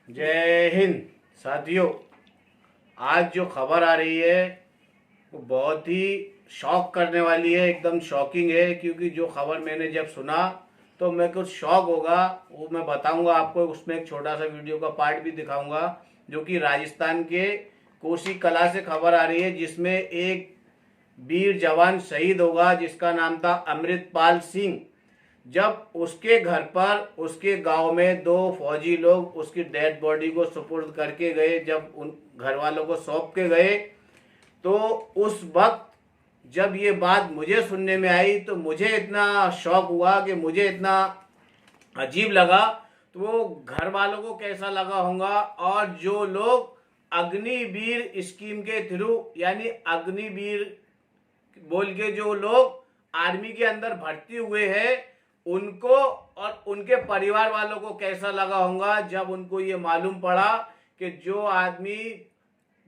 जय हिंद साथियों। आज जो खबर आ रही है वो बहुत ही शॉक करने वाली है, एकदम शॉकिंग है। क्योंकि जो खबर मैंने जब सुना तो मैं कुछ शॉक होगा, वो मैं बताऊंगा आपको। उसमें एक छोटा सा वीडियो का पार्ट भी दिखाऊंगा जो कि राजस्थान के कोसी कला से खबर आ रही है, जिसमें एक वीर जवान शहीद होगा जिसका नाम था अमृतपाल सिंह। जब उसके घर पर उसके गांव में दो फौजी लोग उसकी डेड बॉडी को सुपुर्द करके गए, जब उन घर वालों को सौंप के गए, तो उस वक्त जब ये बात मुझे सुनने में आई तो मुझे इतना शौक हुआ कि मुझे इतना अजीब लगा। तो वो घर वालों को कैसा लगा होगा, और जो लोग अग्निवीर स्कीम के थ्रू, यानी अग्निवीर बोल के जो लोग आर्मी के अंदर भर्ती हुए हैं, उनको और उनके परिवार वालों को कैसा लगा होगा जब उनको ये मालूम पड़ा कि जो आदमी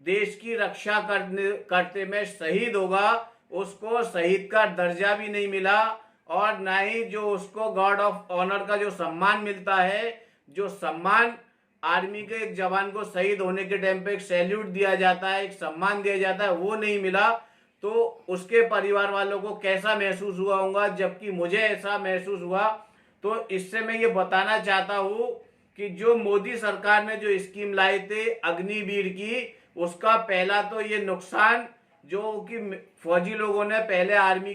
देश की रक्षा करते में शहीद होगा उसको शहीद का दर्जा भी नहीं मिला, और ना ही जो उसको गार्ड ऑफ ऑनर का जो सम्मान मिलता है, जो सम्मान आर्मी के एक जवान को शहीद होने के टाइम पे एक सैल्यूट दिया जाता है, एक सम्मान दिया जाता है, वो नहीं मिला। तो उसके परिवार वालों को कैसा महसूस हुआ होगा, जबकि मुझे ऐसा महसूस हुआ। तो इससे मैं ये बताना चाहता हूँ कि जो मोदी सरकार ने जो स्कीम लाई थी अग्निवीर की, उसका पहला तो ये नुकसान जो कि फौजी लोगों ने पहले आर्मी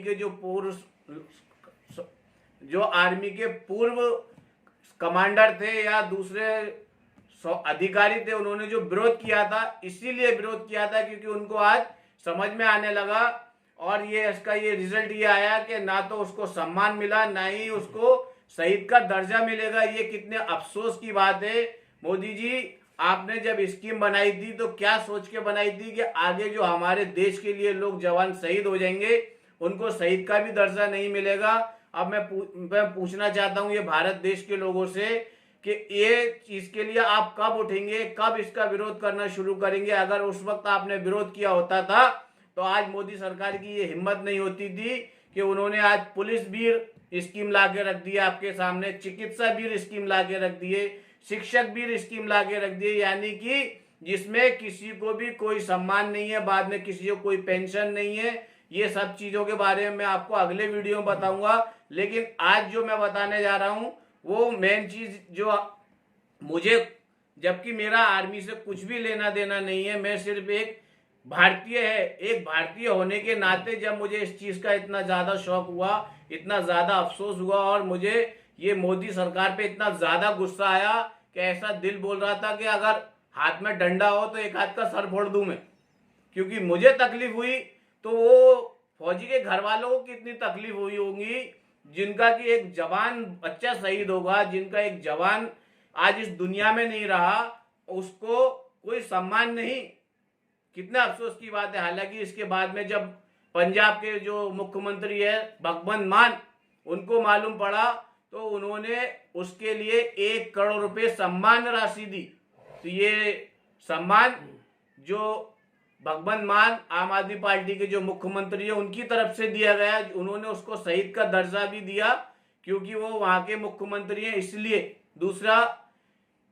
के पूर्व कमांडर थे या दूसरे अधिकारी थे, उन्होंने जो विरोध किया था, इसीलिए विरोध किया था क्योंकि उनको आज समझ में आने लगा। और ये इसका ये रिजल्ट ये आया कि ना तो उसको सम्मान मिला, ना ही उसको शहीद का दर्जा मिलेगा। ये कितने अफसोस की बात है। मोदी जी, आपने जब स्कीम बनाई थी तो क्या सोच के बनाई थी कि आगे जो हमारे देश के लिए लोग जवान शहीद हो जाएंगे उनको शहीद का भी दर्जा नहीं मिलेगा। अब मैं पूछना चाहता हूं ये भारत देश के लोगों से कि ये चीज के लिए आप कब उठेंगे, कब इसका विरोध करना शुरू करेंगे। अगर उस वक्त आपने विरोध किया होता था तो आज मोदी सरकार की ये हिम्मत नहीं होती थी कि उन्होंने आज पुलिस वीर स्कीम ला के रख दी आपके सामने, चिकित्सा वीर स्कीम ला के रख दिए, शिक्षक वीर स्कीम ला के रख दिए, यानी कि जिसमें किसी को भी कोई सम्मान नहीं है, बाद में किसी को कोई पेंशन नहीं है। ये सब चीजों के बारे में मैं आपको अगले वीडियो में बताऊंगा। लेकिन आज जो मैं बताने जा रहा हूं वो मेन चीज जो मुझे, जबकि मेरा आर्मी से कुछ भी लेना देना नहीं है, मैं सिर्फ एक भारतीय है, एक भारतीय होने के नाते जब मुझे इस चीज का इतना ज्यादा शौक हुआ, इतना ज्यादा अफसोस हुआ, और मुझे ये मोदी सरकार पे इतना ज्यादा गुस्सा आया कि ऐसा दिल बोल रहा था कि अगर हाथ में डंडा हो तो एक हाथ का सर फोड़ दूं मैं। क्योंकि मुझे तकलीफ हुई तो वो फौजी के घर वालों को कितनी तकलीफ हुई होगी, जिनका कि एक जवान बच्चा शहीद होगा, जिनका एक जवान आज इस दुनिया में नहीं रहा, उसको कोई सम्मान नहीं। कितना अफसोस की बात है। हालांकि इसके बाद में जब पंजाब के जो मुख्यमंत्री है भगवंत मान, उनको मालूम पड़ा तो उन्होंने उसके लिए 1 करोड़ रुपए सम्मान राशि दी। तो ये सम्मान जो भगवंत मान आम आदमी पार्टी के जो मुख्यमंत्री है उनकी तरफ से दिया गया, उन्होंने उसको शहीद का दर्जा भी दिया क्योंकि वो वहां के मुख्यमंत्री हैं इसलिए। दूसरा,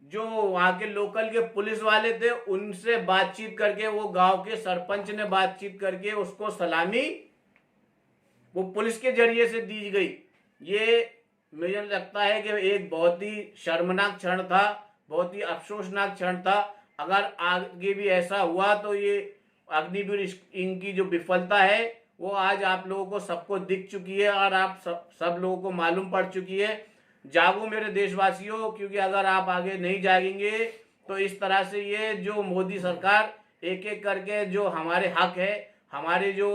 जो वहां के लोकल के पुलिस वाले थे उनसे बातचीत करके, वो गांव के सरपंच ने बातचीत करके उसको सलामी वो पुलिस के जरिए से दी गई। ये मुझे लगता है कि एक बहुत ही शर्मनाक क्षण था, बहुत ही अफसोसनाक क्षण था। अगर आगे भी ऐसा हुआ तो ये अग्निवीर इनकी जो विफलता है वो आज आप लोगों को सबको दिख चुकी है और आप सब लोगों को मालूम पड़ चुकी है। जागो मेरे देशवासियों, क्योंकि अगर आप आगे नहीं जागेंगे तो इस तरह से ये जो मोदी सरकार एक एक करके जो हमारे हक है, हमारे जो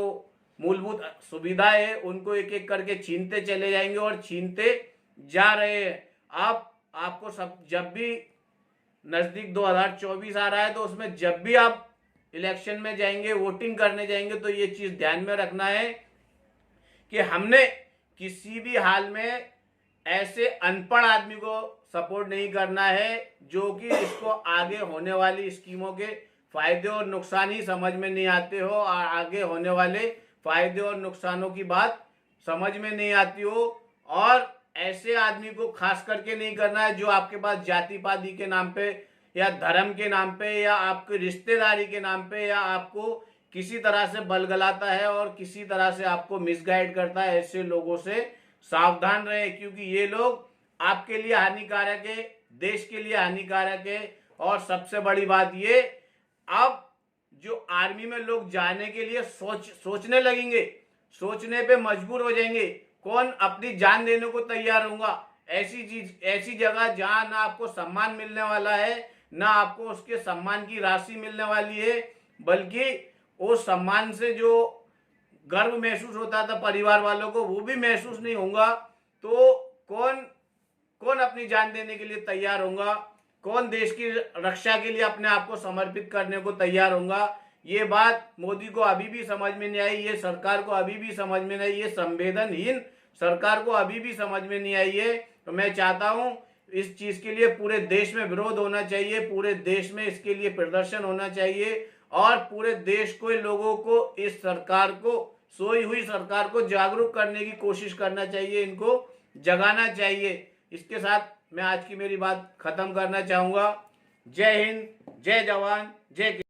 मूलभूत सुविधा है, उनको एक एक करके छीनते चले जाएंगे और छीनते जा रहे हैं। आप आपको सब जब भी नजदीक 2024 आ रहा है तो उसमें जब भी आप इलेक्शन में जाएंगे, वोटिंग करने जाएंगे, तो ये चीज ध्यान में रखना है कि हमने किसी भी हाल में ऐसे अनपढ़ आदमी को सपोर्ट नहीं करना है जो कि इसको आगे होने वाली स्कीमों के फायदे और नुकसान ही समझ में नहीं आते हो, और आगे होने वाले फायदे और नुकसानों की बात समझ में नहीं आती हो। और ऐसे आदमी को खास करके नहीं करना है जो आपके पास जाति पाति के नाम पे या धर्म के नाम पे या आपकी रिश्तेदारी के नाम पे या आपको किसी तरह से बलगलाता है और किसी तरह से आपको मिसगाइड करता है, ऐसे लोगों से सावधान रहे, क्योंकि ये लोग आपके लिए हानिकारक है, देश के लिए हानिकारक है। और सबसे बड़ी बात ये, अब जो आर्मी में लोग जाने के लिए सोचने लगेंगे, सोचने पे मजबूर हो जाएंगे, कौन अपनी जान देने को तैयार होगा ऐसी जगह जहां ना आपको सम्मान मिलने वाला है, ना आपको उसके सम्मान की राशि मिलने वाली है, बल्कि वो सम्मान से जो गर्व महसूस होता था परिवार वालों को, वो भी महसूस नहीं होगा। तो कौन कौन अपनी जान देने के लिए तैयार होगा, कौन देश की रक्षा के लिए अपने आप को समर्पित करने को तैयार होगा। ये बात मोदी को अभी भी समझ में नहीं आई, ये सरकार को अभी भी समझ में नहीं आई, ये संवेदनहीन सरकार को अभी भी समझ में नहीं आई है। तो मैं चाहता हूं इस चीज के लिए पूरे देश में विरोध होना चाहिए, पूरे देश में इसके लिए प्रदर्शन होना चाहिए और पूरे देश को, लोगों को, इस सरकार को, सोई हुई सरकार को जागरूक करने की कोशिश करना चाहिए, इनको जगाना चाहिए। इसके साथ मैं आज की मेरी बात खत्म करना चाहूंगा। जय हिंद, जय जवान, जय किसान।